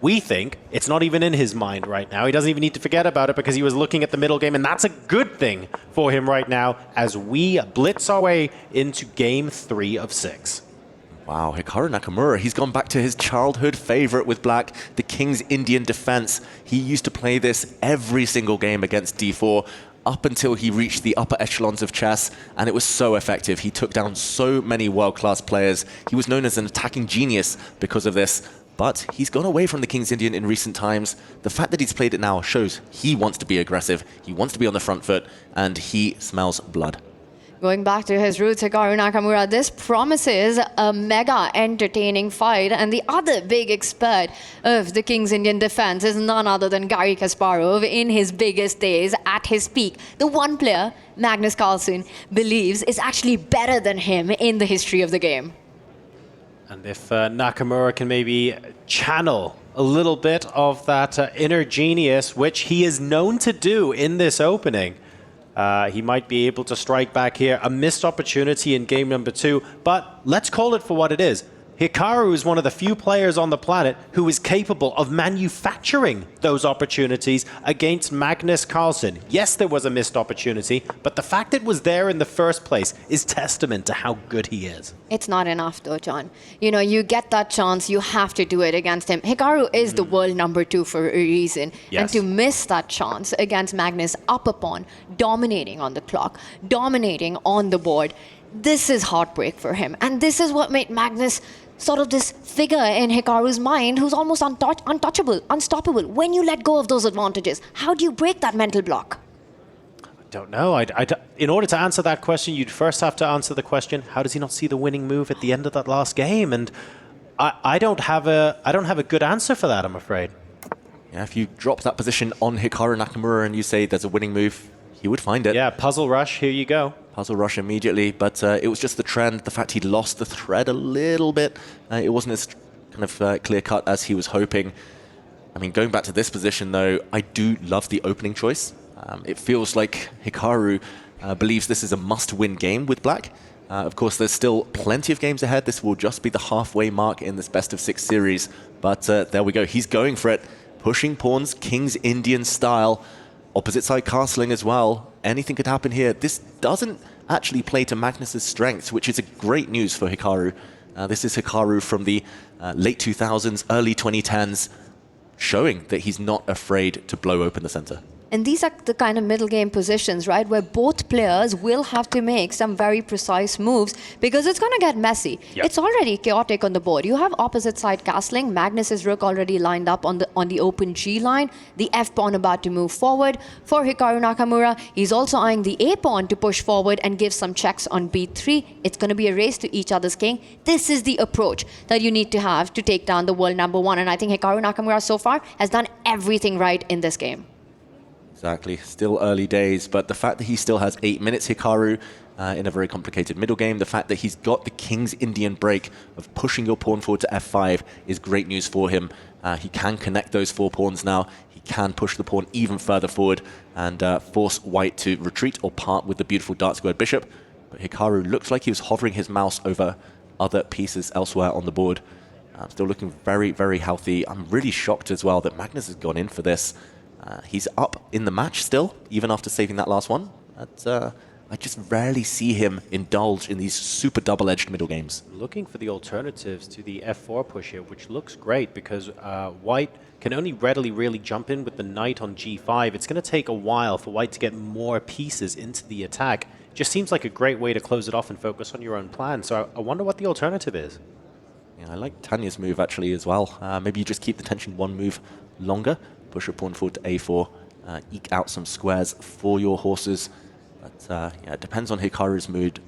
we think it's not even in his mind right now. He doesn't even need to forget about it because he was looking at the middle game, and that's a good thing for him right now as we blitz our way into game 3 of 6. Wow, Hikaru Nakamura, he's gone back to his childhood favorite with black, the King's Indian defense. He used to play this every single game against D4 up until he reached the upper echelons of chess, and it was so effective. He took down so many world-class players. He was known as an attacking genius because of this, but he's gone away from the King's Indian in recent times. The fact that he's played it now shows he wants to be aggressive, he wants to be on the front foot, and he smells blood. Going back to his roots, Hikaru Nakamura, this promises a mega entertaining fight. And the other big expert of the King's Indian defense is none other than Garry Kasparov in his biggest days, at his peak. The one player Magnus Carlsen believes is actually better than him in the history of the game. And if Nakamura can maybe channel a little bit of that inner genius, which he is known to do in this opening, he might be able to strike back here. A missed opportunity in game number 2, but let's call it for what it is. Hikaru is one of the few players on the planet who is capable of manufacturing those opportunities against Magnus Carlsen. Yes, there was a missed opportunity, but the fact it was there in the first place is testament to how good he is. It's not enough though, John. You know, you get that chance, you have to do it against him. Hikaru is the world number 2 for a reason. Yes. And to miss that chance against Magnus up a pawn, dominating on the clock, dominating on the board, this is heartbreak for him. And this is what made Magnus sort of this figure in Hikaru's mind who's almost untouchable, unstoppable. When you let go of those advantages, how do you break that mental block? I don't know. In order to answer that question, you'd first have to answer the question, how does he not see the winning move at the end of that last game? And I don't have a good answer for that, I'm afraid. Yeah, if you drop that position on Hikaru Nakamura and you say there's a winning move, he would find it. Yeah, puzzle rush, here you go. Puzzle rush immediately, but it was just the trend, the fact he'd lost the thread a little bit. It wasn't as kind of clear-cut as he was hoping. I mean, going back to this position, though, I do love the opening choice. It feels like Hikaru believes this is a must-win game with black. Of course, there's still plenty of games ahead. This will just be the halfway mark in this best-of-6 series. But there we go. He's going for it. Pushing pawns, King's Indian style. Opposite side castling as well. Anything could happen here. This doesn't actually play to Magnus's strengths, which is a great news for Hikaru. This is Hikaru from the late 2000s, early 2010s, showing that he's not afraid to blow open the center. And these are the kind of middle game positions, right, where both players will have to make some very precise moves because it's going to get messy. Yep. It's already chaotic on the board. You have opposite side castling. Magnus's rook already lined up on the open G line. The F pawn about to move forward. For Hikaru Nakamura, he's also eyeing the A pawn to push forward and give some checks on B3. It's going to be a race to each other's king. This is the approach that you need to have to take down the world number 1. And I think Hikaru Nakamura so far has done everything right in this game. Exactly. Still early days, but the fact that he still has 8 minutes, Hikaru, in a very complicated middle game, the fact that he's got the King's Indian break of pushing your pawn forward to F5 is great news for him. He can connect those 4 pawns now. He can push the pawn even further forward and force white to retreat or part with the beautiful dark-squared bishop. But Hikaru looks like he was hovering his mouse over other pieces elsewhere on the board. Still looking very, very healthy. I'm really shocked as well that Magnus has gone in for this. He's up in the match still, even after saving that last one. But, I just rarely see him indulge in these super double-edged middle games. Looking for the alternatives to the F4 push here, which looks great because white can only readily really jump in with the knight on G5. It's going to take a while for white to get more pieces into the attack. Just seems like a great way to close it off and focus on your own plan. So I wonder what the alternative is. Yeah, I like Tanya's move actually as well. Maybe you just keep the tension 1 move longer. Push your pawn forward to A4, eke out some squares for your horses. But yeah, it depends on Hikaru's mood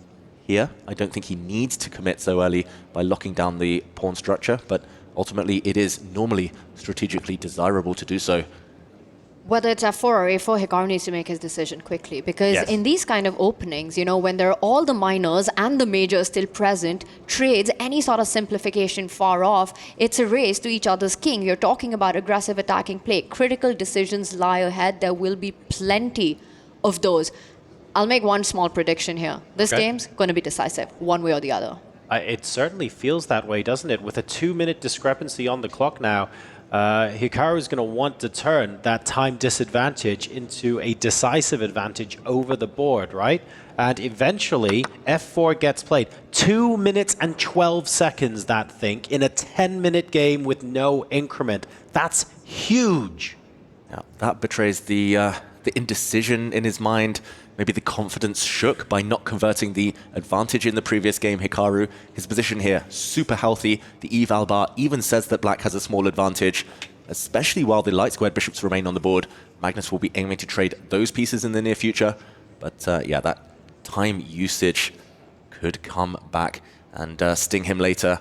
here. I don't think he needs to commit so early by locking down the pawn structure, but ultimately it is normally strategically desirable to do so. Whether it's F4 or A4, Hikaru needs to make his decision quickly because Yes. in these kind of openings, you know, when there are all the minors and the majors still present, trades, any sort of simplification far off, it's a race to each other's king. You're talking about aggressive attacking play. Critical decisions lie ahead. There will be plenty of those. I'll make one small prediction here. This Okay. game's going to be decisive, one way or the other. It certainly feels that way, doesn't it? With a 2-minute discrepancy on the clock now, Hikaru is going to want to turn that time disadvantage into a decisive advantage over the board, right? And eventually, F4 gets played. 2 minutes and 12 seconds, that thing, in a 10-minute game with no increment. That's huge. Yeah, that betrays the indecision in his mind. Maybe the confidence shook by not converting the advantage in the previous game. Hikaru, his position here, super healthy. The eval bar even says that black has a small advantage, especially while the light squared bishops remain on the board. Magnus will be aiming to trade those pieces in the near future. But yeah, that time usage could come back and sting him later.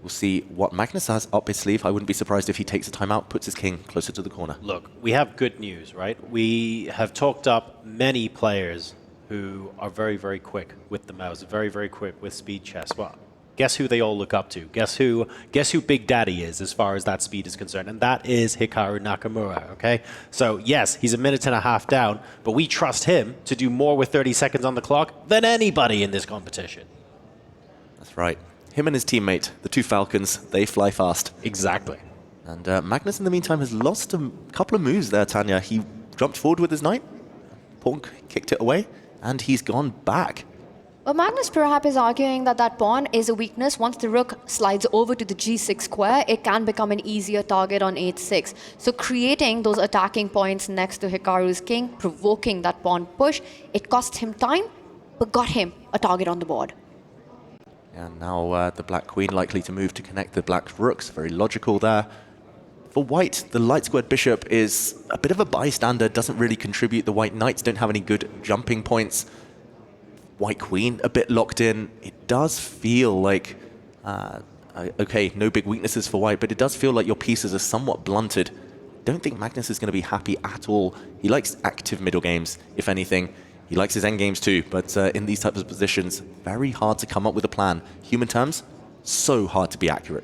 We'll see what Magnus has up his sleeve. I wouldn't be surprised if he takes a timeout, puts his king closer to the corner. Look, we have good news, right? We have talked up many players who are very, very quick with the mouse, very, very quick with speed chess. Well, guess who they all look up to? Guess who Big Daddy is as far as that speed is concerned? And that is Hikaru Nakamura, okay? So yes, he's a minute and a half down, but we trust him to do more with 30 seconds on the clock than anybody in this competition. That's right. Him and his teammate, the two Falcons, they fly fast. Exactly. And Magnus, in the meantime, has lost a couple of moves there, Tanya. He jumped forward with his knight, pawn kicked it away, and he's gone back. Well, Magnus perhaps is arguing that that pawn is a weakness. Once the rook slides over to the g6 square, it can become an easier target on h6. So creating those attacking points next to Hikaru's king, provoking that pawn push, it cost him time, but got him a target on the board. And now the black queen likely to move to connect the black rooks. Very logical there. For white, the light squared bishop is a bit of a bystander, doesn't really contribute. The white knights don't have any good jumping points. White queen a bit locked in. It does feel like, okay, no big weaknesses for white, but it does feel like your pieces are somewhat blunted. Don't think Magnus is going to be happy at all. He likes active middle games, if anything. He likes his endgames too, but in these types of positions, very hard to come up with a plan. Human terms, so hard to be accurate.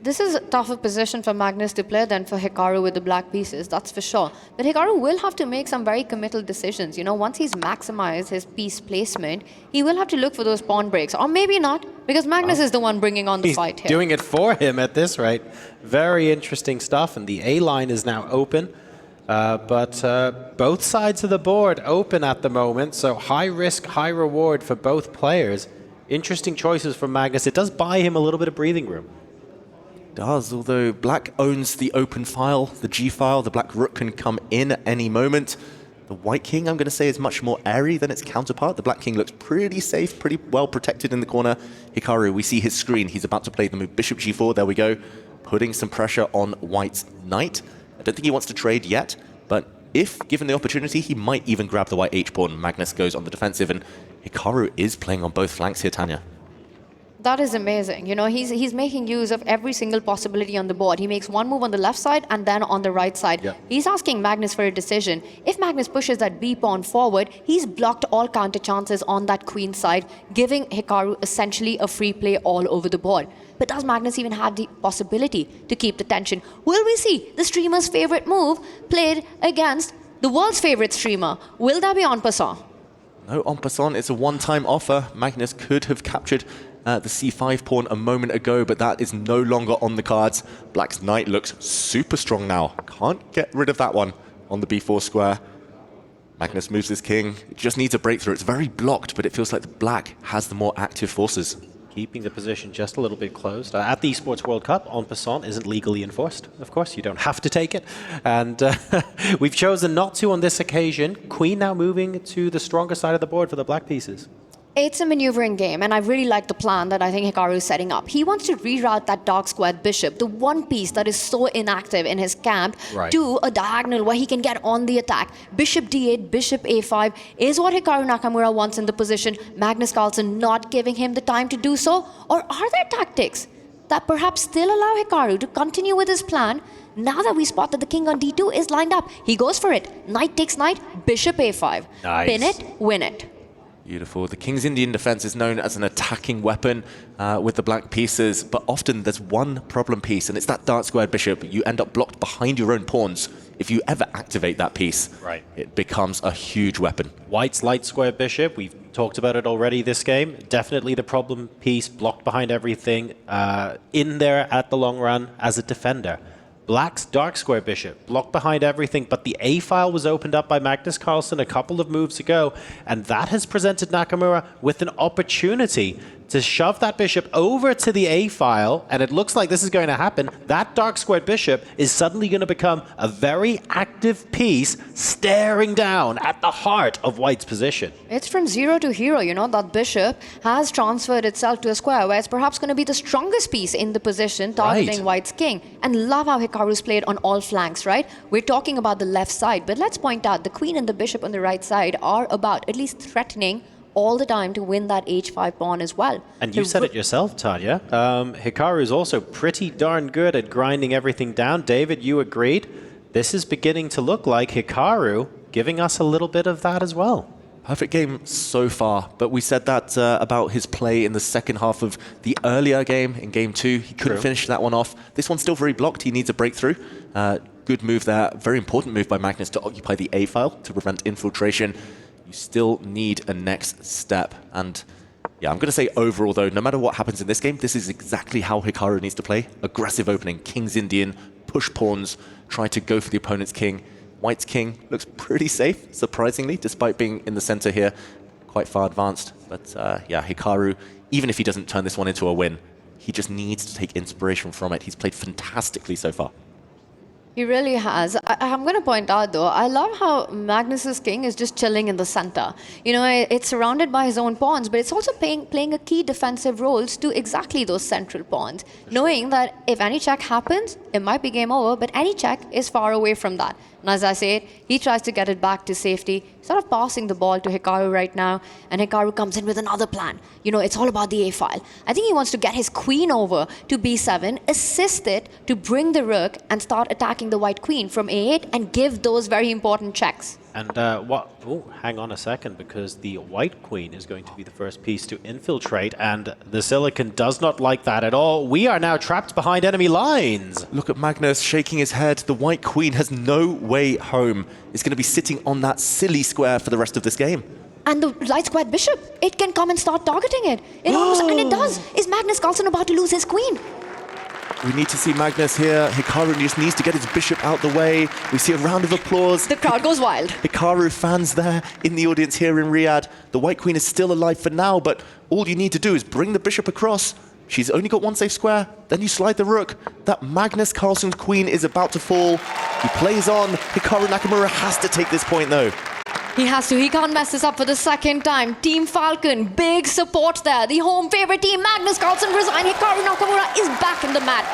This is a tougher position for Magnus to play than for Hikaru with the black pieces, that's for sure. But Hikaru will have to make some very committal decisions. You know, once he's maximized his piece placement, he will have to look for those pawn breaks. Or maybe not, because Magnus is the one bringing on the fight here. He's doing it for him at this rate. Very interesting stuff, and the A line is now open. But both sides of the board open at the moment, so high risk, high reward for both players. Interesting choices from Magnus. It does buy him a little bit of breathing room. Does, although black owns the open file, the G file. The black rook can come in at any moment. The white king, I'm going to say, is much more airy than its counterpart. The black king looks pretty safe, pretty well protected in the corner. Hikaru, we see his screen. He's about to play the move bishop g4. There we go. Putting some pressure on white's knight. I don't think he wants to trade yet, but if given the opportunity, he might even grab the white h-pawn. Magnus goes on the defensive, and Hikaru is playing on both flanks here, Tanya. That is amazing. You know, he's making use of every single possibility on the board. He makes one move on the left side and then on the right side. Yep. He's asking Magnus for a decision. If Magnus pushes that b pawn forward, he's blocked all counter chances on that queen side, giving Hikaru essentially a free play all over the board. But does Magnus even have the possibility to keep the tension? Will we see the streamer's favorite move played against the world's favorite streamer? Will that be en passant? No, en passant. It's a one-time offer. Magnus could have captured the c5 pawn a moment ago, but that is no longer on the cards. Black's knight looks super strong now. Can't get rid of that one on the b4 square. Magnus moves his king. It just needs a breakthrough. It's very blocked, but it feels like the black has the more active forces. Keeping the position just a little bit closed. At the Esports World Cup, en passant isn't legally enforced. Of course, you don't have to take it. And we've chosen not to on this occasion. Queen now moving to the stronger side of the board for the black pieces. It's a maneuvering game, and I really like the plan that I think Hikaru is setting up. He wants to reroute that dark squared bishop, the one piece that is so inactive in his camp, right, to a diagonal where he can get on the attack. Bishop d8, bishop a5 is what Hikaru Nakamura wants in the position. Magnus Carlsen not giving him the time to do so? Or are there tactics that perhaps still allow Hikaru to continue with his plan? Now that we spot that the king on d2 is lined up, he goes for it. Knight takes knight, bishop a5. Nice. Pin it, win it. Beautiful. The King's Indian defense is known as an attacking weapon with the black pieces, but often there's one problem piece, and it's that dark squared bishop. You end up blocked behind your own pawns. If you ever activate that piece, right, it becomes a huge weapon. White's light square bishop, we've talked about it already this game. Definitely the problem piece, blocked behind everything, in there at the long run as a defender. Black's dark square bishop blocked behind everything, but the A file was opened up by Magnus Carlsen a couple of moves ago, and that has presented Nakamura with an opportunity to shove that bishop over to the A file, and it looks like this is going to happen. That dark squared bishop is suddenly going to become a very active piece staring down at the heart of White's position. It's from zero to hero, you know, that bishop has transferred itself to a square where it's perhaps going to be the strongest piece in the position, targeting White's king. And love how Hikaru's played on all flanks, right? We're talking about the left side, but let's point out the queen and the bishop on the right side are about at least threatening all the time to win that h5 pawn as well. And you said it yourself, Tanya. Hikaru is also pretty darn good at grinding everything down. David, you agreed. This is beginning to look like Hikaru giving us a little bit of that as well. Perfect game so far, but we said that about his play in the second half of the earlier game, in game 2. He couldn't finish that one off. This one's still very blocked. He needs a breakthrough. Good move there. Very important move by Magnus to occupy the A file to prevent infiltration. You still need a next step. And yeah, I'm going to say overall, though, no matter what happens in this game, this is exactly how Hikaru needs to play. Aggressive opening, King's Indian, push pawns, try to go for the opponent's king. White's king looks pretty safe, surprisingly, despite being in the center here, quite far advanced. But yeah, Hikaru, even if he doesn't turn this one into a win, he just needs to take inspiration from it. He's played fantastically so far. He really has. I'm going to point out, though, I love how Magnus's king is just chilling in the center. You know, it's surrounded by his own pawns, but it's also playing a key defensive roles to exactly those central pawns, knowing that if any check happens, it might be game over, but any check is far away from that. And as I said, he tries to get it back to safety, sort of passing the ball to Hikaru right now, and Hikaru comes in with another plan. You know, it's all about the A file. I think he wants to get his queen over to B7, assist it to bring the rook and start attacking the white queen from A8 and give those very important checks. And hang on a second, because the white queen is going to be the first piece to infiltrate, and the Silicon does not like that at all. We are now trapped behind enemy lines. Look at Magnus shaking his head. The white queen has no way home. It's going to be sitting on that silly square for the rest of this game. And the light squared bishop, it can come and start targeting it. It almost, and it does. Is Magnus Carlsen about to lose his queen? We need to see Magnus here. Hikaru just needs to get his bishop out the way. We see a round of applause. The crowd goes wild. Hikaru fans there in the audience here in Riyadh. The white queen is still alive for now, but all you need to do is bring the bishop across. She's only got one safe square. Then you slide the rook. That Magnus Carlsen's queen is about to fall. He plays on. Hikaru Nakamura has to take this point, though. He has to. He can't mess this up for the second time. Team Falcon, big support there. The home favorite team, Magnus Carlsen resign. Hikaru Nakamura is back in the match.